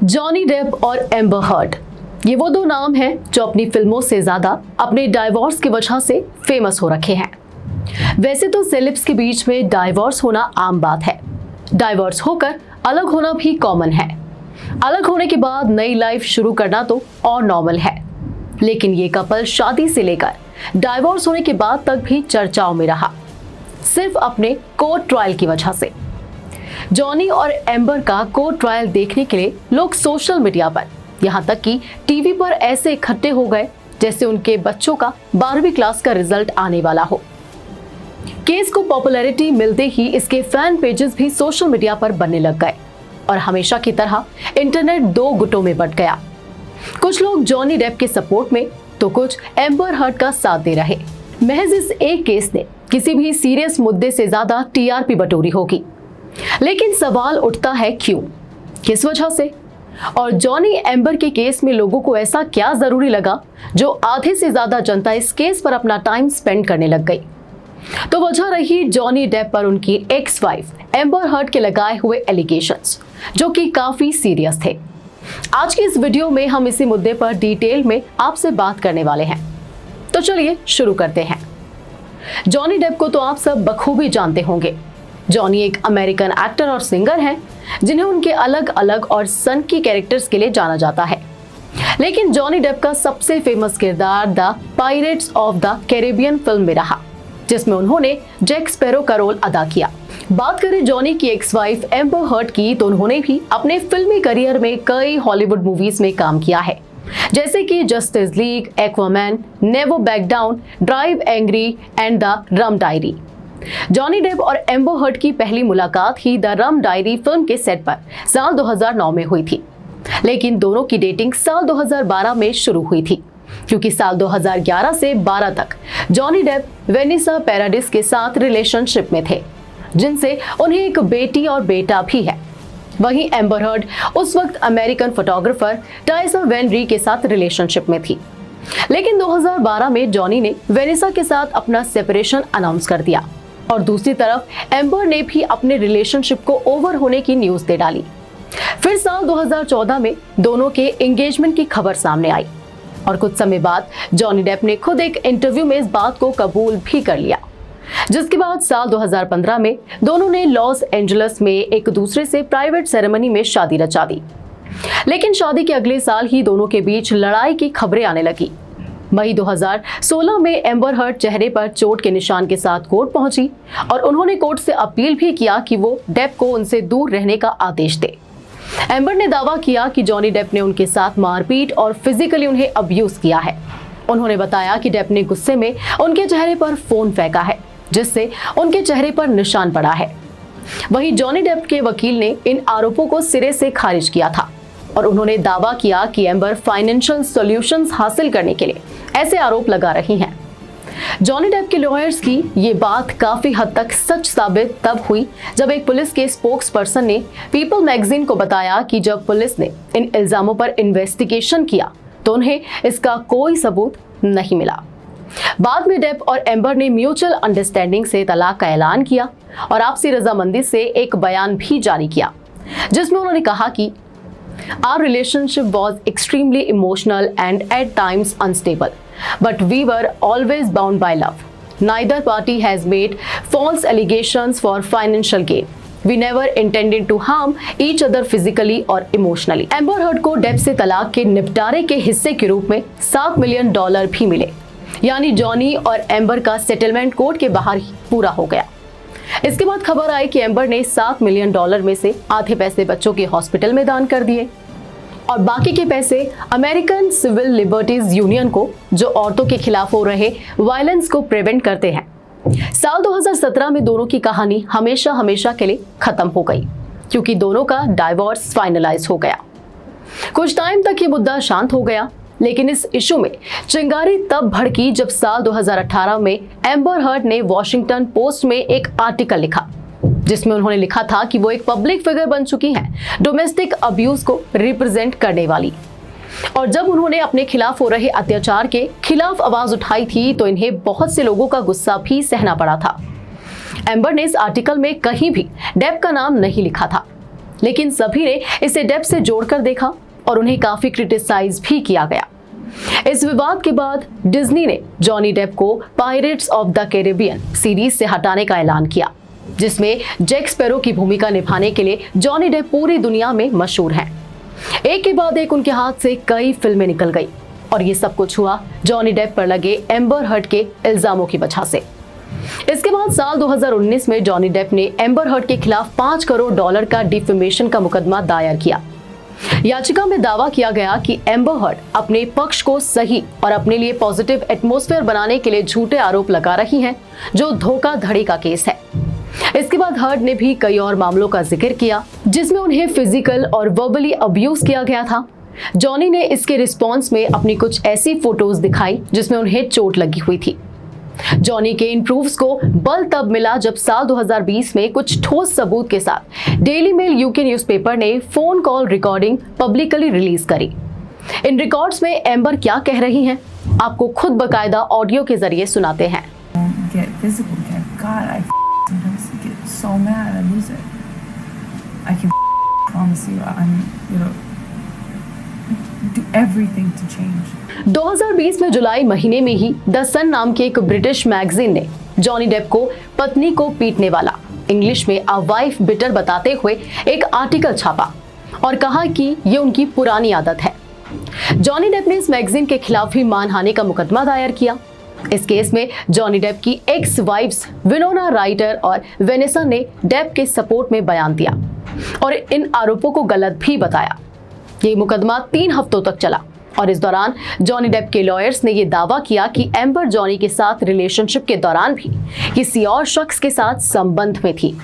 Johnny Depp और Amber heard, ये वो दो नाम हैं जो अपनी फिल्मों से ज्यादा अपने डाइवोर्स की वजह से फेमस हो रखे हैं। वैसे तो सेलेब्स के बीच में डाइवोर्स होना आम बात है। डाइवोर्स होकर अलग होना भी कॉमन है। अलग होने के बाद नई लाइफ शुरू करना तो और नॉर्मल है। लेकिन ये कपल शादी से लेकर डाइवोर्स होने के बाद तक भी चर्चाओं में रहा, सिर्फ अपने कोर्ट ट्रायल की वजह से। जॉनी और एम्बर का कोर्ट ट्रायल देखने के लिए लोग सोशल मीडिया पर, यहाँ तक कि टीवी पर ऐसे इकट्ठे हो गए जैसे उनके बच्चों का 12वीं क्लास का रिजल्ट आने वाला हो। केस को पॉपुलैरिटी मिलते ही इसके फैन पेजेस भी सोशल मीडिया पर बनने लग गए और हमेशा की तरह इंटरनेट दो गुटों में बंट गया। कुछ लोग जॉनी डेप के सपोर्ट में तो कुछ एम्बर हर्ड का साथ दे रहे। महज इस एक केस ने किसी भी सीरियस मुद्दे से ज्यादा टीआरपी बटोरी होगी। लेकिन सवाल उठता है क्यों, किस वजह से? और जॉनी एम्बर के केस में लोगों को ऐसा क्या जरूरी लगा जो आधे से ज्यादा जनता इस केस पर अपना टाइम स्पेंड करने लग गई? तो वजह रही जॉनी डेप पर उनकी एक्स वाइफ एम्बर हर्ड के लगाए हुए एलिगेशंस, जो कि काफी सीरियस थे। आज की इस वीडियो में हम इसी मुद्दे पर डिटेल में आपसे बात करने वाले हैं। तो चलिए शुरू करते हैं। जॉनी डेप को तो आप सब बखूबी जानते होंगे। जॉनी एक अमेरिकन एक्टर और सिंगर हैं, जिन्हें उनके अलग अलग और सनकी कैरेक्टर्स के लिए जाना जाता है। लेकिन जॉनी डेप का सबसे फेमस किरदार the pirates of the Caribbean film में रहा, जिसमें उन्होंने जैक स्पैरो का रोल अदा किया। बात करें जॉनी की एक्स वाइफ एम्बर हर्ड की, तो उन्होंने भी अपने फिल्मी करियर में कई हॉलीवुड मूवीज में काम किया है, जैसे कि Justice League, Aquaman, Never Back Down, Drive Angry and the Rum Diary. Johnny Depp और एम्बर हर्ड की पहली मुलाकात ही द रम डायरी फिल्म के सेट पर साल 2009 में हुई थी। लेकिन दोनों की डेटिंग साल 2012 में शुरू हुई थी, क्योंकि साल 2011 से 12 तक जॉनी डेप वेनिसा पैराडिस के साथ रिलेशनशिप में थे, जिनसे उन्हें एक बेटी और बेटा भी है। वहीं एम्बर हर्ड उस वक्त अमेरिकन फोटोग्राफर टाइसा वैन री के साथ रिलेशनशिप में थी। लेकिन 2012 में जॉनी ने वेनिसा के साथ अपना सेपरेशन अनाउंस कर दिया और दूसरी तरफ एम्बर ने भी अपने रिलेशनशिप को ओवर होने की न्यूज दे डाली। फिर साल 2014 में दोनों के एंगेजमेंट की खबर सामने आई और कुछ समय बाद जॉनी डेप ने खुद एक इंटरव्यू में इस बात को कबूल भी कर लिया, जिसके बाद साल 2015 में दोनों ने लॉस एंजलिस में एक दूसरे से प्राइवेट सेरेमनी में शादी रचा दी। लेकिन शादी के अगले साल ही दोनों के बीच लड़ाई की खबरें आने लगी। मई 2016 में एम्बर हर्ड चेहरे पर चोट के निशान के साथ कोर्ट पहुंची और उन्होंने कोर्ट से अपील भी किया कि वो डेप को उनसे दूर रहने का आदेश दे। एम्बर ने दावा किया कि जॉनी डेप ने उनके साथ मारपीट और फिजिकली उन्हें अब्यूज किया है। उन्होंने बताया कि डेप ने गुस्से में उनके चेहरे पर फोन फेंका है, जिससे उनके चेहरे पर निशान पड़ा है। वहीं जॉनी डेप के वकील ने इन आरोपों को सिरे से खारिज किया था और उन्होंने दावा किया कि एम्बर फाइनेंशियल सॉल्यूशंस हासिल करने के लिए ऐसे आरोप लगा रही हैं। जॉनी डेप के लॉयर्स की ये बात काफी हद तक सच साबित तब हुई जब एक पुलिस के स्पोक्स पर्सन ने पीपल मैगजीन को बताया कि जब पुलिस ने इन इल्जामों पर इन्वेस्टिगेशन किया तो उन्हें इसका कोई सबूत नहीं मिला। बाद में डेप और एम्बर ने म्यूचुअल अंडरस्टैंडिंग से तलाक का ऐलान किया और आपसी रजामंदी से एक बयान भी जारी किया, जिसमें उन्होंने कहा कि Our relationship was extremely emotional and at times unstable, but we were always bound by love. Neither party has made false allegations for financial gain. We never intended to harm each other physically or emotionally. Amber heard को Depp से तलाक के निपटारे के हिस्से के रूप में $7 मिलियन भी मिले, यानी जॉनी और एम्बर का सेटलमेंट कोर्ट के बाहर ही पूरा हो गया। इसके बाद खबर आई कि एम्बर ने $7 मिलियन में से आधे पैसे बच्चों के हॉस्पिटल में दान कर दिए और बाकी के पैसे अमेरिकन सिविल लिबर्टीज यूनियन को, जो औरतों के खिलाफ हो रहे वायलेंस को प्रिवेंट करते हैं। साल 2017 में दोनों की कहानी हमेशा हमेशा के लिए खत्म हो गई, क्योंकि दोनों का डाइवोर्स फाइनलाइज हो गया। कुछ टाइम तक ये मुद्दा शांत हो गया, लेकिन इस इशू में चिंगारी तब भड़की जब साल 2018 में एम्बर हर्ड ने वॉशिंगटन पोस्ट में एक आर्टिकल लिखा, जिसमें उन्होंने लिखा था कि वो एक पब्लिक फिगर बन चुकी हैं, डोमेस्टिक अब्यूज को रिप्रेजेंट करने वाली। और जब उन्होंने अपने खिलाफ हो रहे अत्याचार के खिलाफ आवाज उठाई थी तो इन्हें बहुत से लोगों का गुस्सा भी सहना पड़ा था। एम्बर ने इस आर्टिकल में कहीं भी डेप का नाम नहीं लिखा था। लेकिन सभी ने इसे डेप से जोड़कर देखा और उन्हें काफी क्रिटिसाइज भी किया गया। इस विवाद के बाद डिज्नी ने जॉनी डेप को pirates of the Caribbean series से हटाने का ऐलान किया, जिसमें जैक स्पैरो की भूमिका निभाने के लिए जॉनी डेप पूरी दुनिया में मशहूर हैं। एक के बाद एक उनके हाथ से कई फिल्में निकल गई और ये सब कुछ हुआ जॉनी डेप पर लगे एम्बर हर्ड के इल्जामों की वजह से। इसके बाद साल 2019 में जॉनी डेप ने एम्बर हर्ड के खिलाफ $5 करोड़ का डिफेमेशन का मुकदमा दायर किया। याचिका में दावा किया गया कि एम्बर हर्ड अपने पक्ष को सही और अपने लिए पॉजिटिव एटमॉस्फेयर बनाने के लिए झूठे आरोप लगा रही हैं, जो धोखाधड़ी का केस है। इसके बाद हर्ड ने भी कई और मामलों का जिक्र किया, जिसमें उन्हें फिजिकल और वर्बली अब्यूज किया गया था। जॉनी ने इसके रिस्पॉन्स में अपनी कुछ ऐसी फोटोज दिखाई जिसमें उन्हें चोट लगी हुई थी। जॉनी के इन प्रूफ्स को बल तब मिला जब साल 2020 में कुछ ठोस सबूत के साथ डेली मेल यूके न्यूज़पेपर ने phone call recording publicly release करी। इन रिकॉर्ड्स में एम्बर क्या कह रही हैं, आपको खुद बकायदा ऑडियो के जरिए सुनाते हैं। So mad I lose it. I can promise you I'm do everything to change. 2020 में जुलाई महीने में ही द सन नाम के एक ब्रिटिश मैगजीन ने जॉनी डेप को पत्नी को पीटने वाला, इंग्लिश में अ वाइफ बिटर बताते हुए एक आर्टिकल छापा और कहा कि ये उनकी पुरानी आदत है। जॉनी डेप ने इस मैगजीन के खिलाफ भी मानहानि का मुकदमा दायर किया। इस केस में जॉनी डेप की एक्स वाइफ्स विनोना राइटर और वेनेसा ने डेप के सपोर्ट में बयान दिया और इन आरोपों को गलत भी बताया। ये मुकदमा 3 हफ्तों तक चला और इस दौरान जॉनी डेप के लॉयर्स ने यह दावा किया कि एम्बर जॉनी के साथ रिलेशनशिप के दौरान भी किसी और शख्स के साथ संबंध में थी,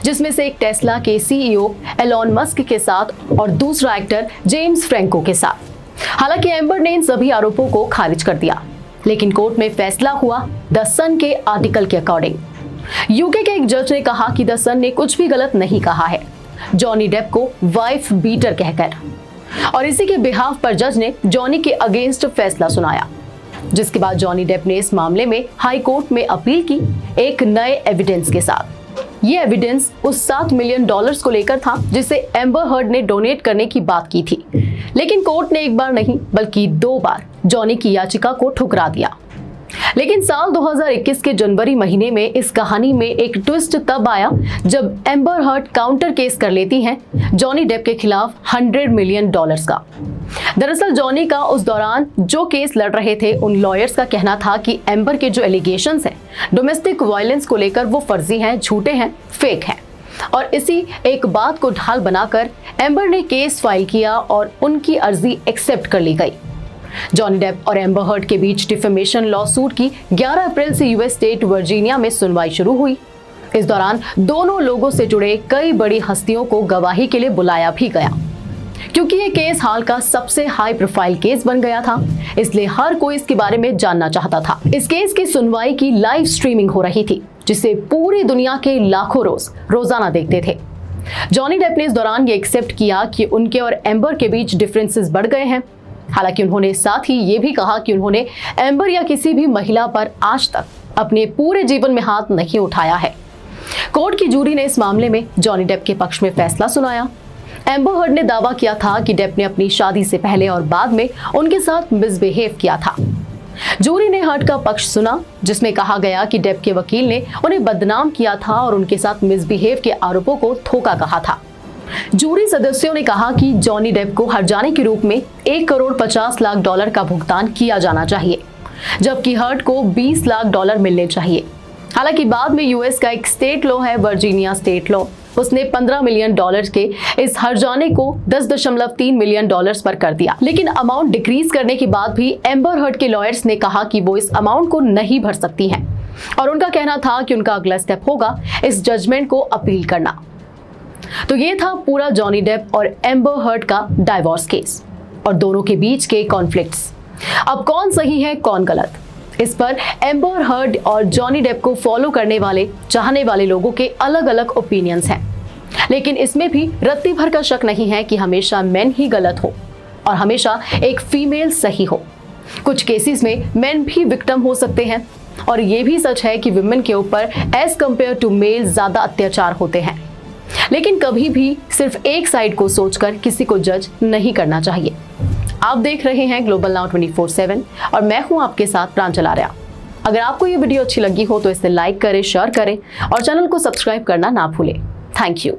जिसमें से एक टेस्ला के सीईओ एलॉन मस्क के साथ और दूसरा एक्टर जेम्स फ्रैंको के साथ। हालांकि एम्बर ने इन सभी आरोपों को खारिज कर दिया, लेकिन कोर्ट में फैसला हुआ द सन के आर्टिकल के अकॉर्डिंग। यूके के एक जज ने कहा कि द सन ने कुछ भी गलत नहीं कहा है जॉनी डेप को वाइफ बीटर कहकर, और इसी के बिहाफ पर जज ने जॉनी के अगेंस्ट फैसला सुनाया, जिसके बाद जॉनी डेप ने इस मामले में हाई कोर्ट में अपील की एक नए एविडेंस के साथ। ये एविडेंस उस $7 मिलियन को लेकर था जिसे एम्बर हर्ड ने डोनेट करने की बात की थी, लेकिन कोर्ट ने एक बार नहीं बल्कि 2 बार जॉनी की याचिका को ठुकरा दिया। लेकिन साल 2021 के जनवरी महीने में इस कहानी में एक ट्विस्ट तब आया जब एम्बर हर्ड काउंटर केस कर लेती हैं जॉनी डेप के खिलाफ $100 मिलियन का। दरअसल जॉनी का उस दौरान जो केस लड़ रहे थे उन लॉयर्स का कहना था कि एम्बर के जो एलिगेशंस हैं डोमेस्टिक वायलेंस को लेकर वो फर्जी हैं, झूठे हैं, फेक हैं, और इसी एक बात को ढाल बनाकर एम्बर ने केस फाइल किया और उनकी अर्जी एक्सेप्ट कर ली गई। जॉनी डेप और एम्बर हर्ड के बीच डिफेमेशन लॉ सूट की 11 अप्रैल से यूएस स्टेट वर्जीनिया में सुनवाई शुरू हुई। इस दौरान दोनों लोगों से जुड़े कई बड़ी हस्तियों को गवाही के लिए बुलाया भी गया। क्योंकि ये केस हाल का सबसे हाई प्रोफाइल केस बन गया था, इसलिए हर कोई इसके बारे में जानना चाहता था। इस केस की सुनवाई की लाइव स्ट्रीमिंग हो रही थी, जिसे पूरी दुनिया के लाखों रोजाना देखते थे। जॉनी डेप ने इस दौरान ये एक्सेप्ट किया कि उनके और एम्बर के बीच डिफरेंसेस बढ़ गए हैं। हालांकि उन्होंने साथ ही ये भी कहा कि उन्होंने एम्बर या किसी भी महिला पर आज तक अपने पूरे जीवन में हाथ नहीं उठाया है। कोर्ट की जूरी ने इस मामले में जॉनी डेप के पक्ष में फैसला सुनाया। एम्बर हर्ड ने दावा किया था कि डेप ने अपनी शादी से पहले और बाद में उनके साथ मिसबिहेव किया था। जूरी ने हर्ड का पक्ष सुना, जिसमें कहा गया कि डेप के वकील ने उन्हें बदनाम किया था और उनके साथ मिसबिहेव के आरोपों को धोखा कहा था। जूरी सदस्यों ने कहा कि जॉनी डेप को हर्जाने के रूप में $1.50 लाख का भुगतान किया जाना चाहिए, जबकि हर्ड को $20 लाख मिलने चाहिए। हालांकि बाद में यूएस का एक स्टेट लॉ है, वर्जीनिया स्टेट लॉ, उसने $15 मिलियन के इस हर्जाने को $10.3 मिलियन पर कर दिया। लेकिन अमाउंट डिक्रीज करने के बाद भी एम्बर हर्ड के लॉयर्स ने कहा कि वो इस अमाउंट को नहीं भर सकती हैं और उनका कहना था कि उनका अगला स्टेप होगा इस जजमेंट को अपील करना। तो ये था पूरा जॉनी डेप और एम्बर हर्ड का डाइवोर्स केस और दोनों के बीच के कॉन्फ्लिक्ट्स। अब कौन सही है कौन गलत, इस पर एम्बर हर्ड और जॉनी डेप को फॉलो करने वाले, चाहने वाले लोगों के अलग अलग ओपिनियंस हैं। लेकिन इसमें भी रत्ती भर का शक नहीं है कि हमेशा मेन ही गलत हो और हमेशा एक फीमेल सही हो। कुछ केसेस में मेन भी विक्टिम हो सकते हैं और ये भी सच है कि विमेन के ऊपर एज कंपेयर टू मेल ज्यादा अत्याचार होते हैं। लेकिन कभी भी सिर्फ एक साइड को सोचकर किसी को जज नहीं करना चाहिए। आप देख रहे हैं ग्लोबल नाउ 24/7 और मैं हूं आपके साथ प्रांजल आर्या। अगर आपको ये वीडियो अच्छी लगी हो तो इसे लाइक करें, शेयर करें और चैनल को सब्सक्राइब करना ना भूलें। Thank you.